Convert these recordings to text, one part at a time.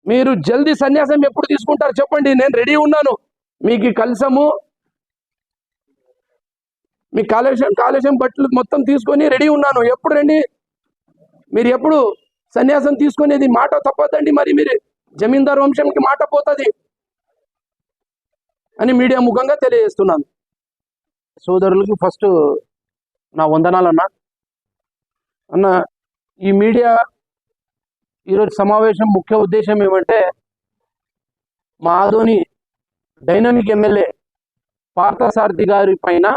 మీరు జల్దీ సన్యాసం ఎప్పుడు తీసుకుంటారు చెప్పండి, నేను రెడీ ఉన్నాను. మీకు కలసము, మీ కాలుష్యం బట్టలు మొత్తం తీసుకొని రెడీ ఉన్నాను. ఎప్పుడు రండి మీరు, ఎప్పుడు సన్యాసం తీసుకునేది మాట తప్పదండి. మరి మీరు జమీందార్ వంశంకి మాట పోతుంది అని మీడియా ముఖంగా తెలియజేస్తున్నాను. సోదరులకు ఫస్ట్ నా వందనాలన్నా. అన్న, ఈ మీడియా ఈరోజు సమావేశం ముఖ్య ఉద్దేశం ఏమంటే, మా ఆదోని డైనమిక్ ఎమ్మెల్యే పార్థసారథి గారి పైన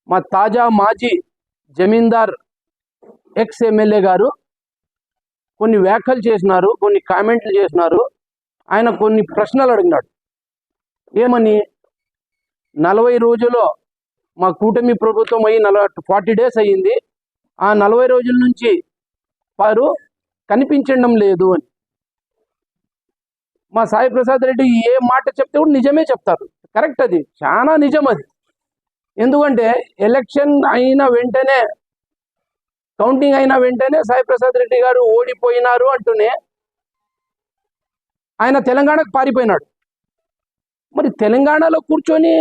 మా తాజా మాజీ జమీందార్ ఎక్స్ ఎమ్మెల్యే గారు కొన్ని వ్యాఖ్యలు చేసినారు, కొన్ని కామెంట్లు చేసినారు. ఆయన కొన్ని ప్రశ్నలు అడిగినాడు. ఏమని, 40 రోజుల్లో మా కూటమి ప్రభుత్వం అయ్యి 40 డేస్ అయ్యింది, ఆ 40 రోజుల నుంచి వారు కనిపించడం లేదు అని. మా సాయి ప్రసాద్ రెడ్డి ఏ మాట చెప్తే కూడా నిజమే చెప్తారు. కరెక్ట్, అది చాలా నిజం. అది ఎందుకంటే ఎలక్షన్ అయిన వెంటనే, కౌంటింగ్ అయిన వెంటనే సాయి ప్రసాద్ రెడ్డి గారు ఓడిపోయినారు అంటూనే ఆయన తెలంగాణకు పారిపోయినాడు. మరి తెలంగాణలో కూర్చొని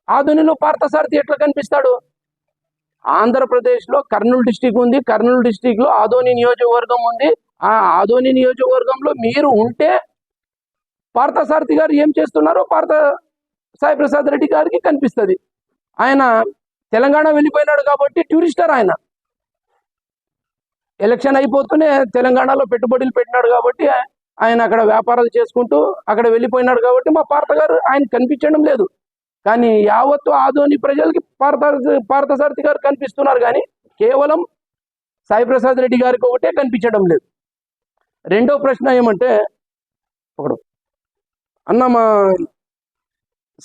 ఆదోనిలో పార్థసారథి ఎట్లా కనిపిస్తాడు? ఆంధ్రప్రదేశ్లో కర్నూలు డిస్టిక్ ఉంది, కర్నూలు డిస్టిక్లో ఆదోని నియోజకవర్గం ఉంది. ఆ ఆదోని నియోజకవర్గంలో మీరు ఉంటే పార్థసారథి గారు ఏం చేస్తున్నారో సాయి ప్రసాద్ రెడ్డి గారికి కనిపిస్తుంది. ఆయన తెలంగాణ వెళ్ళిపోయినాడు కాబట్టి టూరిస్టర్. ఆయన ఎలక్షన్ అయిపోతూనే తెలంగాణలో పెట్టుబడులు పెట్టినాడు కాబట్టి ఆయన అక్కడ వ్యాపారాలు చేసుకుంటూ అక్కడ వెళ్ళిపోయినాడు కాబట్టి మా పార్థ గారు ఆయన కనిపించడం లేదు. కానీ యావత్తు ఆదోని ప్రజలకి పార్థసారథి గారు కనిపిస్తున్నారు, కానీ కేవలం సాయి ప్రసాద్ రెడ్డి గారికి ఒకటే కనిపించడం లేదు. రెండో ప్రశ్న ఏమంటే, ఒకడు అన్న, మా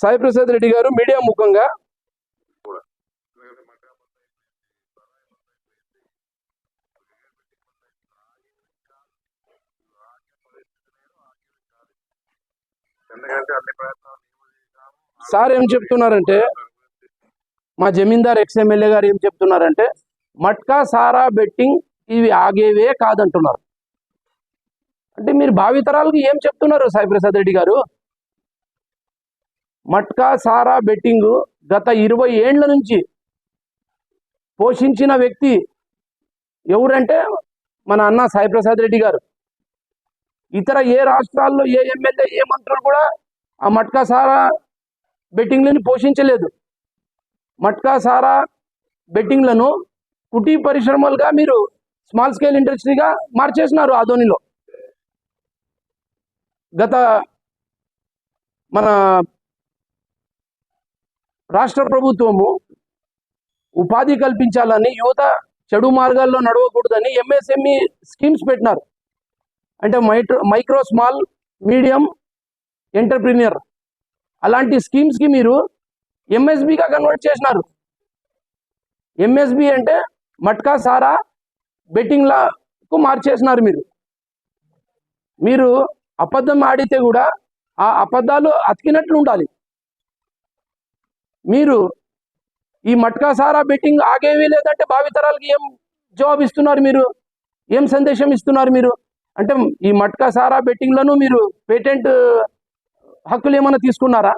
సాయి ప్రసాద్ రెడ్డి గారు మీడియా ముఖంగా సార్ ఏం చెప్తున్నారంటే, మా జమీందార్ ఎక్స్ ఎమ్మెల్యే గారు ఏం చెప్తున్నారంటే, మట్కా సారా బెట్టింగ్ ఇవి ఆగేవే కాదంటున్నారు. అంటే మీరు భావితరాలకు ఏం చెప్తున్నారు సాయి ప్రసాద్ రెడ్డి గారు? మట్కా సారా బెట్టింగ్ గత 20 ఏండ్ల నుంచి పోషించిన వ్యక్తి ఎవరంటే మన అన్న సాయి ప్రసాద్ రెడ్డి గారు. ఇతర ఏ రాష్ట్రాల్లో ఏ ఎమ్మెల్యే, ఏ మంత్రులు కూడా ఆ మట్కా సారా బెట్టింగ్లను పోషించలేదు. మట్కా సారా బెట్టింగ్లను కుటీ పరిశ్రమలుగా మీరు స్మాల్ స్కేల్ ఇండస్ట్రీగా మార్చేసినారు ఆదోనిలో. గత మన రాష్ట్ర ప్రభుత్వము ఉపాధి కల్పించాలని, యువత చెడు మార్గాల్లో నడవకూడదని ఎంఎస్ఎంఈ స్కీమ్స్ పెట్టినారు. అంటే మైక్రో స్మాల్ మీడియం ఎంటర్ప్రీనియర్, అలాంటి స్కీమ్స్కి మీరు ఎంఎస్బిగా కన్వర్ట్ చేసినారు. ఎంఎస్బి అంటే మట్కా సారా బెట్టింగ్లకు మార్చేసినారు. మీరు అబద్ధం ఆడితే కూడా ఆ అబద్ధాలు అతికినట్లు ఉండాలి. మీరు ఈ మట్కా సారా బెట్టింగ్ ఆగేవి లేదంటే భావితరాలకి ఏం జవాబు ఇస్తున్నారు? మీరు ఏం సందేశం ఇస్తున్నారు? మీరు అంటే ఈ మట్కా సారా బెట్టింగ్లను మీరు పేటెంట్ హక్కులు ఏమైనా తీసుకున్నారా?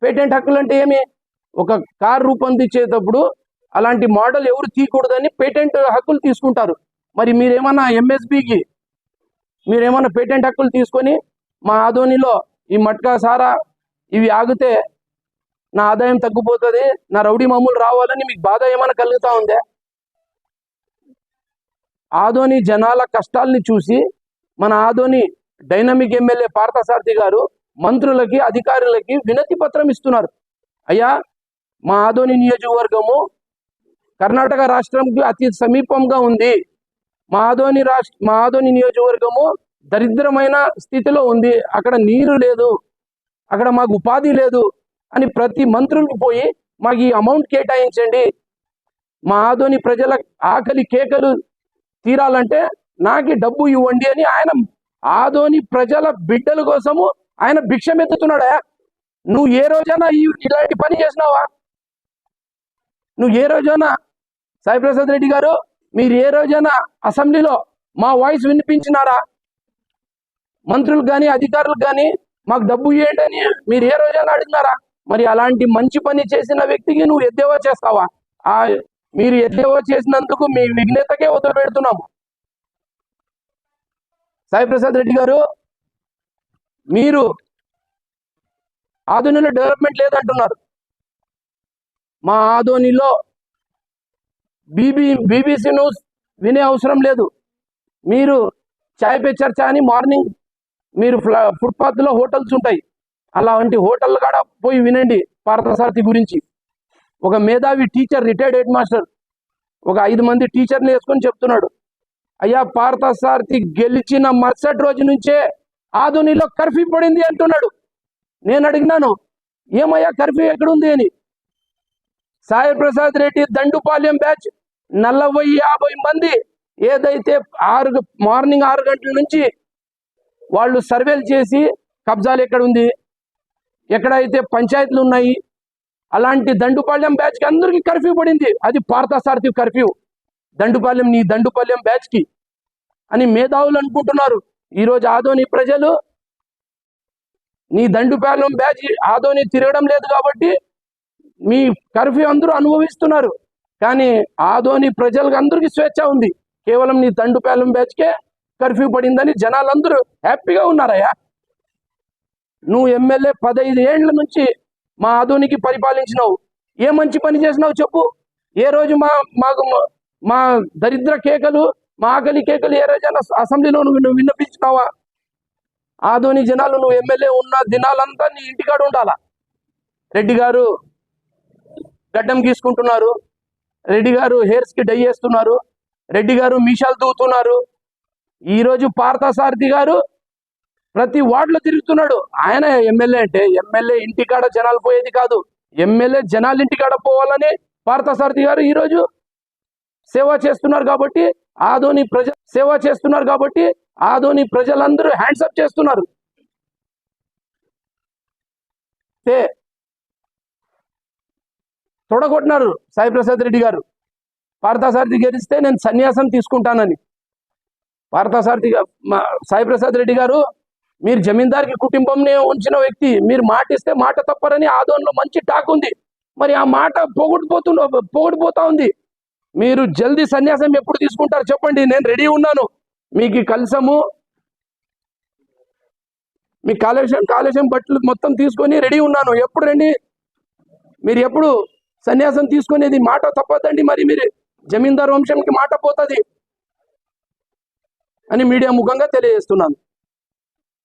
పేటెంట్ హక్కులు అంటే ఏమి? ఒక కార్ రూపొందించేటప్పుడు అలాంటి మోడల్ ఎవరు తీయకూడదని పేటెంట్ హక్కులు తీసుకుంటారు. మరి మీరేమన్నా ఎంఎస్బికి మీరేమన్నా పేటెంట్ హక్కులు తీసుకొని మా ఆదోనిలో ఈ మట్కా సారా ఇవి ఆగితే నా ఆదాయం తగ్గిపోతుంది, నా రౌడీ మామూలు రావాలని మీకు బాధ ఏమైనా కలుగుతూ ఉందే? ఆదోని జనాల కష్టాలని చూసి మన ఆదోని డైనమిక్ ఎమ్మెల్యే పార్థసారథి గారు మంత్రులకి, అధికారులకి వినతి పత్రం ఇస్తున్నారు. అయ్యా, మా ఆదోని నియోజకవర్గము కర్ణాటక రాష్ట్రంకి అతి సమీపంగా ఉంది. మా ఆదోని నియోజకవర్గము దరిద్రమైన స్థితిలో ఉంది. అక్కడ నీరు లేదు, అక్కడ మాకు ఉపాధి లేదు అని ప్రతి మంత్రులకు పోయి మాకు ఈ అమౌంట్ కేటాయించండి, మా ఆదోని ప్రజల ఆకలి కేకలు తీరాలంటే నాకు డబ్బు ఇవ్వండి అని ఆయన ఆదోని ప్రజల బిడ్డల కోసము ఆయన భిక్షమెత్తుతున్నాడా? నువ్వు ఏ రోజైనా ఇలాంటి పని చేసినావా? నువ్వు ఏ రోజైనా సాయి ప్రసాద్ రెడ్డి గారు మీరు ఏ రోజైనా అసెంబ్లీలో మా వాయిస్ వినిపించినారా? మంత్రులకు కానీ అధికారులకు కానీ మాకు డబ్బు ఇవ్వండి అని మీరు ఏ రోజైనా అడిగినారా? మరి అలాంటి మంచి పని చేసిన వ్యక్తికి నువ్వు ఎద్దేవా చేస్తావా? మీరు ఎద్దేవా చేసినందుకు మీ విఘ్నతకే వదిలిపెడుతున్నాము. సాయి ప్రసాద్ రెడ్డి గారు, మీరు ఆదోనిలో డెవలప్మెంట్ లేదంటున్నారు. మా ఆదోనిలో బీబీసీ న్యూస్ వినే అవసరం లేదు. మీరు చాయ్ పే చర్చ అని మార్నింగ్ మీరు ఫుట్పాత్లో హోటల్స్ ఉంటాయి, అలాంటి హోటల్ కాడ పోయి వినండి పార్థసారథి గురించి. ఒక మేధావి టీచర్, రిటైర్డ్ హెడ్ మాస్టర్, ఒక 5 మంది టీచర్ని వేసుకొని చెప్తున్నాడు, అయ్యా పార్థసారథి గెలిచిన మరుసటి రోజు నుంచే ఆదోనిలో కర్ఫ్యూ పడింది అంటున్నాడు. నేను అడిగినాను, ఏమయ్యా కర్ఫ్యూ ఎక్కడుంది అని. సాయి ప్రసాద్ రెడ్డి దండుపాలెం బ్యాచ్ 40-50 మంది ఏదైతే మార్నింగ్ 6 గంటల నుంచి వాళ్ళు సర్వేలు చేసి కబ్జాలు ఎక్కడ ఉంది, ఎక్కడైతే పంచాయతీలు ఉన్నాయి, అలాంటి దండుపాలెం బ్యాచ్కి అందరికీ కర్ఫ్యూ పడింది. అది పార్థసారథి కర్ఫ్యూ, నీ దండుపాలెం బ్యాచ్కి అని మేధావులు అనుకుంటున్నారు. ఈరోజు ఆదోని ప్రజలు నీ దండుపాలెం బ్యాచ్ ఆదోని తిరగడం లేదు కాబట్టి మీ కర్ఫ్యూ అందరూ అనుభవిస్తున్నారు. కానీ ఆదోని ప్రజలకు అందరికీ స్వేచ్ఛ ఉంది. కేవలం నీ దండుపాలెం బ్యాచ్కే కర్ఫ్యూ పడిందని జనాలందరూ హ్యాపీగా ఉన్నారయ్యా. నువ్వు ఎమ్మెల్యే 15 ఏళ్ల నుంచి మా ఆదోనికి పరిపాలించినావు. ఏ మంచి పని చేసినావు చెప్పు? ఏ రోజు మా దరిద్ర కేకలు, మా ఆకలి కేకలు ఏ రోజైనా అసెంబ్లీలో నువ్వు విన్నపించినావా? ఆదోని జనాలు నువ్వు ఎమ్మెల్యే ఉన్న దినాలంతా నీ ఇంటికాడ ఉండాలా. రెడ్డి గారు గడ్డం గీసుకుంటున్నారు, రెడ్డి గారు హెయిర్స్కి డై చేస్తున్నారు, రెడ్డి గారు మీషాలు దూతున్నారు. ఈరోజు పార్థసారథి గారు ప్రతి వార్డులో తిరుగుతున్నాడు. ఆయన ఎమ్మెల్యే అంటే ఎమ్మెల్యే ఇంటికాడ జనాలు పోయేది కాదు, ఎమ్మెల్యే జనాలు ఇంటికాడ పోవాలని పార్థసారథి గారు ఈరోజు సేవ చేస్తున్నారు. కాబట్టి ఆదోని ప్రజలందరూ హ్యాండ్సప్ చేస్తున్నారు. తొడగొట్టినారు సాయి ప్రసాద్ రెడ్డి గారు. పార్థసారథి గెలిస్తే నేను సన్యాసం తీసుకుంటానని. సాయి ప్రసాద్ రెడ్డి గారు, మీరు జమీందార్కి కుటుంబంని ఉంచిన వ్యక్తి, మీరు మాట ఇస్తే మాట తప్పరని ఆదోనిలో మంచి టాక్ ఉంది. మరి ఆ మాట పోగొడిపోతా ఉంది. మీరు జల్దీ సన్యాసం ఎప్పుడు తీసుకుంటారు చెప్పండి, నేను రెడీ ఉన్నాను. మీకు కలసము, మీ కాళేశం బట్టలు మొత్తం తీసుకొని రెడీ ఉన్నాను. ఎప్పుడు రండి, మీరు ఎప్పుడు సన్యాసం తీసుకునేది? మాట తప్పదండి, మరి మీరు జమీందార్ వంశంకి మాట పోతుంది అని మీడియా ముఖంగా తెలియజేస్తున్నాను.